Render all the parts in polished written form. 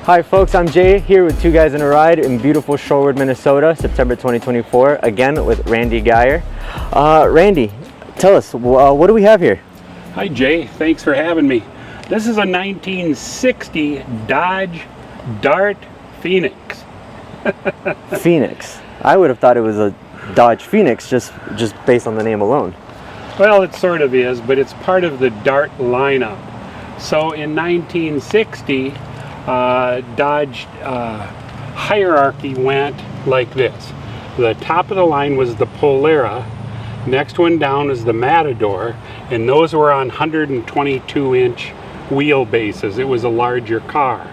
Hi folks, I'm Jay here with Two Guys in a Ride in beautiful Shorewood, Minnesota, September 2024, again with Randy Geyer. Randy, tell us, what do we have here? Hi Jay, thanks for having me. This is a 1960 Dodge Dart Phoenix. Phoenix. I would have thought it was a Dodge Phoenix just based on the name alone. Well, it sort of is, but it's part of the Dart lineup. So in 1960, Dodge hierarchy went like this. The top of the line was the Polara, next one down is the Matador, and those were on 122-inch wheelbases. It was a larger car.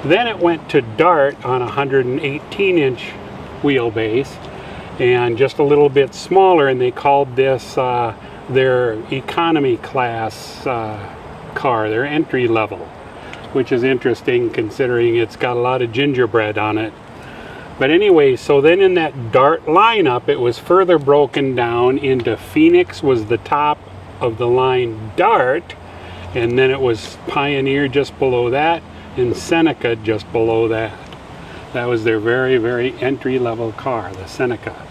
Then it went to Dart on 118-inch wheelbase and just a little bit smaller, and they called this their economy class car, their entry level, which is interesting considering it's got a lot of gingerbread on it. But anyway, so then in that Dart lineup, it was further broken down into Phoenix was the top of the line Dart, and then it was Pioneer just below that, and Seneca just below that. That was their very, very entry-level car, the Seneca.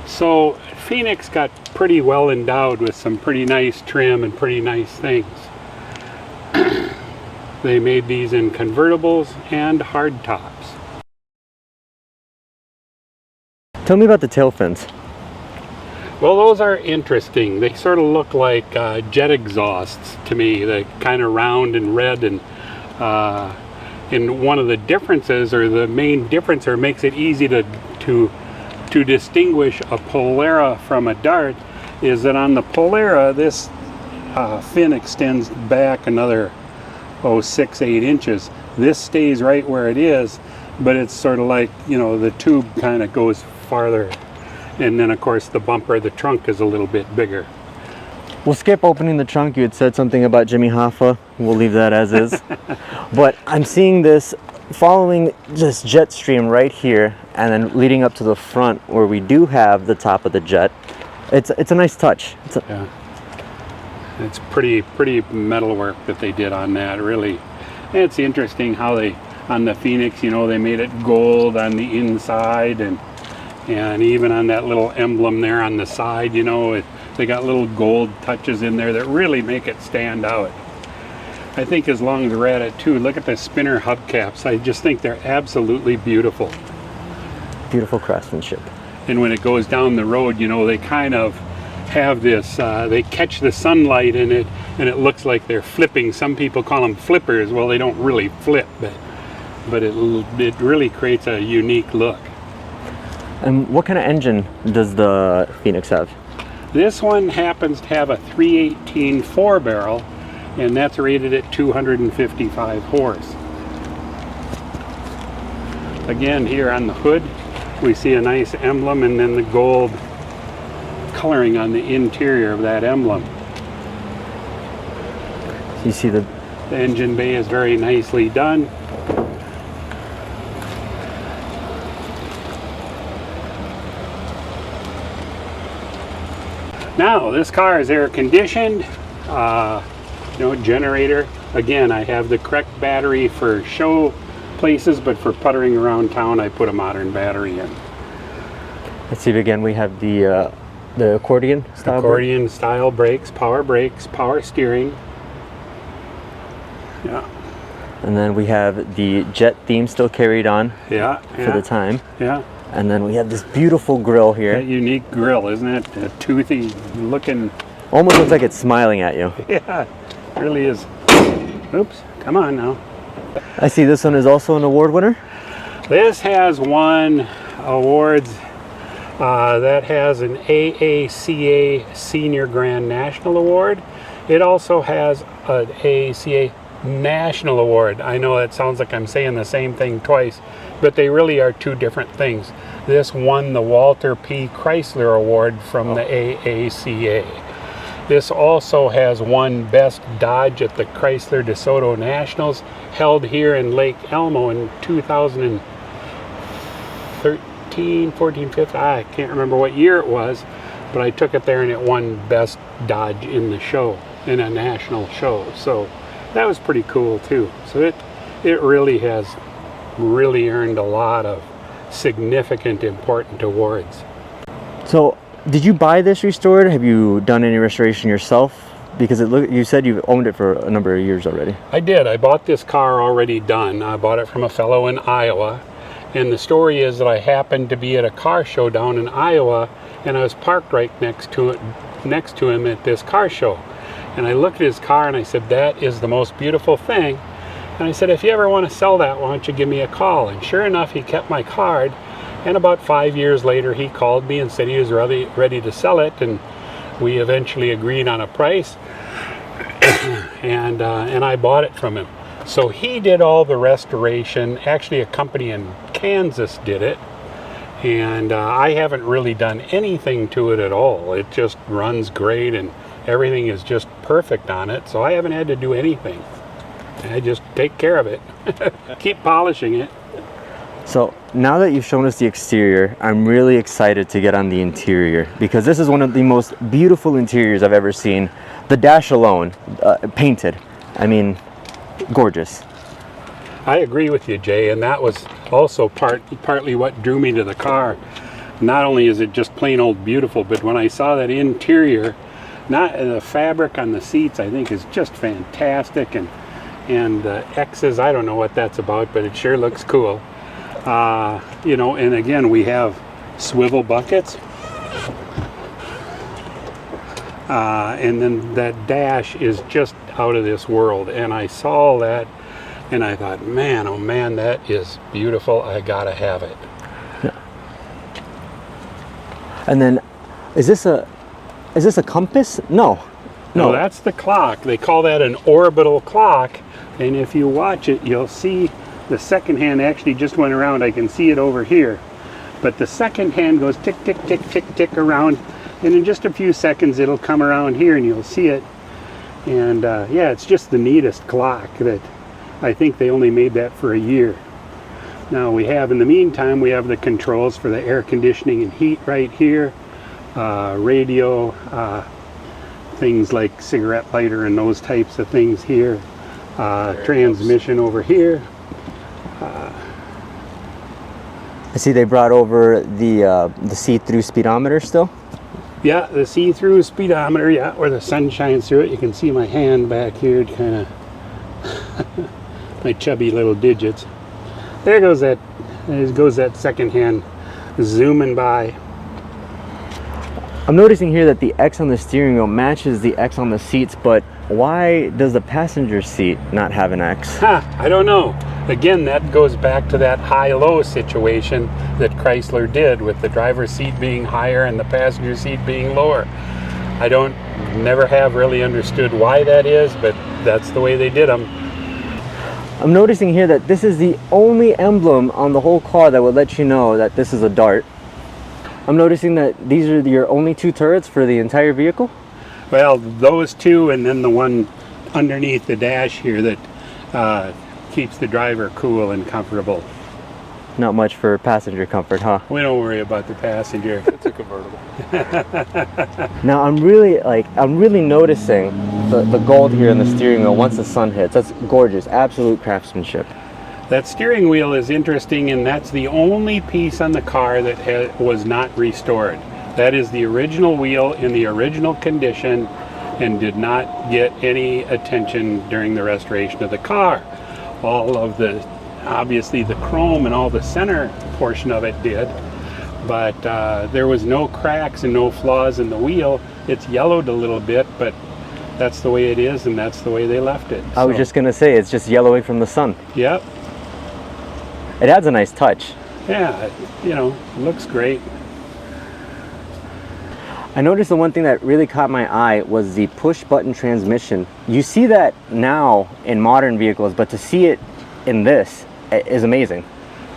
So Phoenix got pretty well endowed with some pretty nice trim and pretty nice things. They made these in convertibles and hardtops. Tell me about the tailfins. Well, those are interesting. They sort of look like jet exhausts to me. They're kind of round and red, and one of the differences, or the main difference, or makes it easy to distinguish a Polara from a Dart, is that on the Polara, this fin extends back another 6-8 inches. This stays right where it is, but it's sort of like, you know, the tube kind of goes farther, and then of course the bumper, the trunk is a little bit bigger. We'll skip opening the trunk. You had said something about Jimmy Hoffa. We'll leave that as is. But I'm seeing this following this jet stream right here, and then leading up to the front where we do have the top of the jet. It's a nice touch. Yeah. It's pretty metalwork that they did on that, really. And it's interesting how they, on the Phoenix, you know, they made it gold on the inside, and even on that little emblem there on the side, you know, they got little gold touches in there that really make it stand out. I think as long as we're at it too, look at the spinner hubcaps. I just think they're absolutely beautiful. Beautiful craftsmanship. And when it goes down the road, you know, they kind of have this, they catch the sunlight in it, and it looks like they're flipping. Some people call them flippers. Well, they don't really flip, but it really creates a unique look. And what kind of engine does the Phoenix have? This one happens to have a 318 4-barrel, and that's rated at 255 horse. Again, here on the hood, we see a nice emblem, and then the gold coloring on the interior of that emblem. You see the engine bay is very nicely done. Now, this car is air conditioned, generator. Again, I have the correct battery for show places, but for puttering around town, I put a modern battery in. Let's see, again, we have the accordion style brakes, power steering. Yeah. And then we have the jet theme still carried on for the time. Yeah. And then we have this beautiful grill here. That unique grill, isn't it? A toothy looking. Almost looks like it's smiling at you. Yeah, it really is. Oops, come on now. I see this one is also an award winner. This has won awards. That has an AACA Senior Grand National Award. It also has an AACA National Award. I know it sounds like I'm saying the same thing twice, but they really are two different things. This won the Walter P. Chrysler Award from the AACA. This also has won Best Dodge at the Chrysler DeSoto Nationals, held here in Lake Elmo in 2013, 14, 15, I can't remember what year it was, but I took it there and it won Best Dodge in the show, in a national show. So that was pretty cool too. So it really has earned a lot of significant, important awards. So, did you buy this restored? Have you done any restoration yourself? Because you said you've owned it for a number of years already. I did. I bought this car already done. I bought it from a fellow in Iowa. And the story is that I happened to be at a car show down in Iowa, and I was parked right next to him at this car show. And I looked at his car and I said, that is the most beautiful thing. And I said, if you ever want to sell that, why don't you give me a call? And sure enough, he kept my card. And about 5 years later, he called me and said he was ready to sell it. And we eventually agreed on a price. and I bought it from him. So he did all the restoration. Actually, a company in Kansas did it. And I haven't really done anything to it at all. It just runs great and everything is just perfect on it. So I haven't had to do anything. I just take care of it. Keep polishing it. So now that you've shown us the exterior, I'm really excited to get on the interior, because this is one of the most beautiful interiors I've ever seen. The dash alone, painted, I mean, gorgeous. I agree with you, Jay, and that was also partly what drew me to the car. Not only is it just plain old beautiful, but when I saw that interior, not the fabric on the seats, I think is just fantastic, and the X's, I don't know what that's about, but it sure looks cool. You know, and again, we have swivel buckets. And then that dash is just out of this world. And I saw that and I thought, man, oh man, that is beautiful. I gotta have it. Yeah. And then, is this a compass? No. No, that's the clock. They call that an orbital clock. And if you watch it, you'll see the second hand actually just went around. I can see it over here. But the second hand goes tick, tick, tick, tick, tick around. And in just a few seconds, it'll come around here and you'll see it. And yeah, it's just the neatest clock that I think they only made that for a year. Now we have, in the meantime, we have the controls for the air conditioning and heat right here. Radio, things like cigarette lighter and those types of things here. Transmission over here. I see they brought over the see-through speedometer still. Yeah, the see-through speedometer, yeah, where the sun shines through it. You can see my hand back here, kind of my chubby little digits. There goes that second hand zooming by. I'm noticing here that the X on the steering wheel matches the X on the seats, but why does the passenger seat not have an X? I don't know. Again, that goes back to that high-low situation that Chrysler did, with the driver's seat being higher and the passenger seat being lower. I never have really understood why that is, but that's the way they did them. I'm noticing here that this is the only emblem on the whole car that would let you know that this is a Dart. I'm noticing that these are your only two turrets for the entire vehicle? Well, those two, and then the one underneath the dash here that keeps the driver cool and comfortable. Not much for passenger comfort, huh? We don't worry about the passenger. It's a convertible. Now I'm really noticing the gold here in the steering wheel once the sun hits. That's gorgeous, absolute craftsmanship. That steering wheel is interesting, and that's the only piece on the car that was not restored. That is the original wheel in the original condition and did not get any attention during the restoration of the car. All of the, obviously the chrome and all the center portion of it did, but there was no cracks and no flaws in the wheel. It's yellowed a little bit, but that's the way it is, and that's the way they left it. I was just gonna say, it's just yellowing from the sun. Yep. It adds a nice touch. Yeah, you know, it looks great. I noticed the one thing that really caught my eye was the push button transmission. You see that now in modern vehicles, but to see it in this is amazing.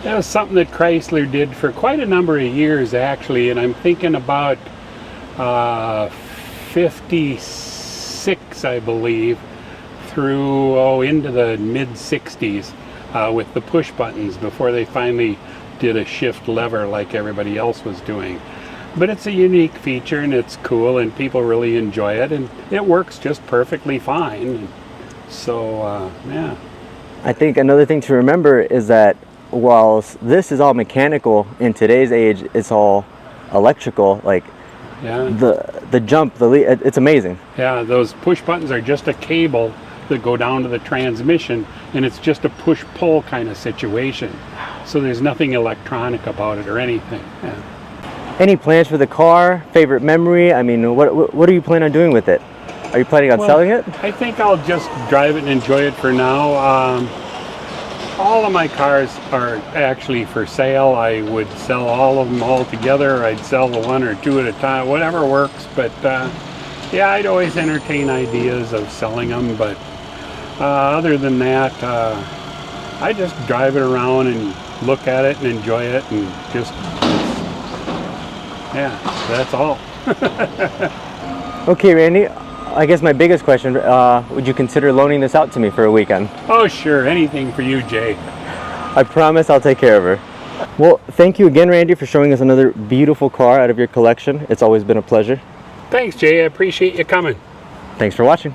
That was something that Chrysler did for quite a number of years, actually, and I'm thinking about 56, I believe, through into the mid-60s with the push buttons before they finally did a shift lever like everybody else was doing. But it's a unique feature, and it's cool, and people really enjoy it, and it works just perfectly fine. So, yeah. I think another thing to remember is that while this is all mechanical, in today's age, it's all electrical. Like Yeah. the jump, it's amazing. Yeah, those push buttons are just a cable that go down to the transmission, and it's just a push-pull kind of situation. So there's nothing electronic about it or anything. Yeah. Any plans for the car? Favorite memory? I mean, what are you planning on doing with it? Are you planning on selling it? I think I'll just drive it and enjoy it for now. All of my cars are actually for sale. I would sell all of them all together. I'd sell the one or two at a time, whatever works. But yeah, I'd always entertain ideas of selling them. But other than that, I just drive it around and look at it and enjoy it, and just, yeah, that's all. Okay, Randy, I guess my biggest question, would you consider loaning this out to me for a weekend? Oh, sure, anything for you, Jay. I promise I'll take care of her. Well, thank you again, Randy, for showing us another beautiful car out of your collection. It's always been a pleasure. Thanks, Jay. I appreciate you coming. Thanks for watching.